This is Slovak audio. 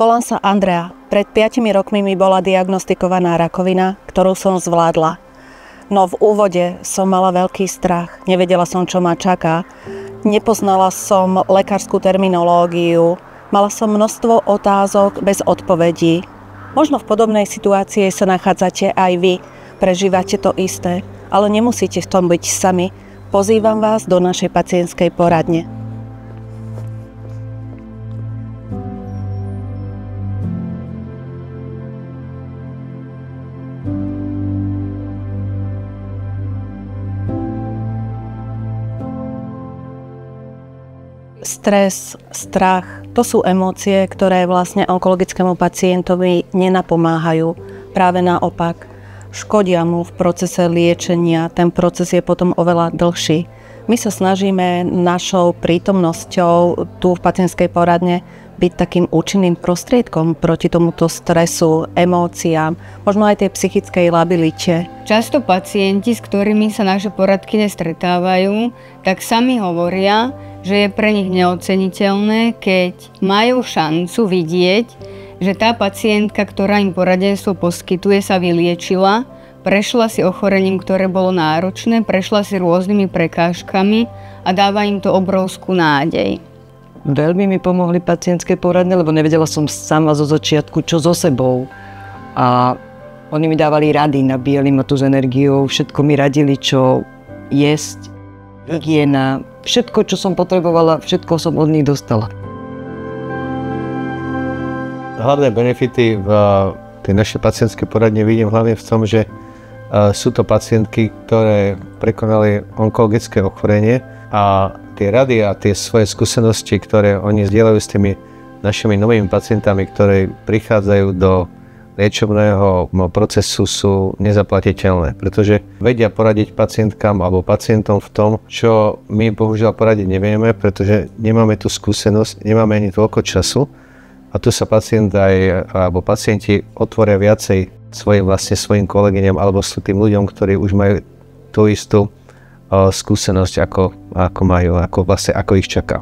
Volám sa Andrea. Pred 5 rokmi mi bola diagnostikovaná rakovina, ktorú som zvládla. No v úvode som mala veľký strach. Nevedela som, čo ma čaká. Nepoznala som lekárskú terminológiu. Mala som množstvo otázok bez odpovedí. Možno v podobnej situácii sa nachádzate aj vy. Prežívate to isté, ale nemusíte v tom byť sami. Pozývam vás do našej pacientskej poradne. Stres, strach, to sú emócie, ktoré vlastne onkologickému pacientovi nenapomáhajú. Práve naopak, škodia mu v procese liečenia, ten proces je potom oveľa dlhší. My sa snažíme našou prítomnosťou tu v pacientskej poradne byť takým účinným prostriedkom proti tomuto stresu, emóciám, možno aj tej psychickej labilite. Často pacienti, s ktorými sa naše poradkyne stretávajú, tak sami hovoria, že je pre nich neoceniteľné, keď majú šancu vidieť, že tá pacientka, ktorá im poradenstvo poskytuje, sa vyliečila, prešla si ochorením, ktoré bolo náročné, prešla si rôznymi prekážkami a dáva im to obrovskú nádej. Veľmi mi pomohli pacientské poradne, lebo nevedela som sama zo začiatku, čo so sebou. A oni mi dávali rady, nabíjali ma tú energiou, všetko mi radili, čo jesť, hygiena, všetko, čo som potrebovala, všetko som od nich dostala. Hlavné benefity v tej našej pacientskej poradne vidím hlavne v tom, že sú to pacientky, ktoré prekonali onkologické ochorenie a tie rady a tie svoje skúsenosti, ktoré oni zdieľajú s tými našimi novými pacientami, ktorí prichádzajú do liečebného procesu, sú nezaplatiteľné, pretože vedia poradiť pacientkám alebo pacientom v tom, čo my bohužiaľ poradiť nevieme, pretože nemáme tú skúsenosť, nemáme ani toľko času a tu sa pacient alebo pacienti otvoria viacej svojim kolegyňam alebo sú tým ľuďom, ktorí už majú tú istú skúsenosť, ako majú, ako ich čaká.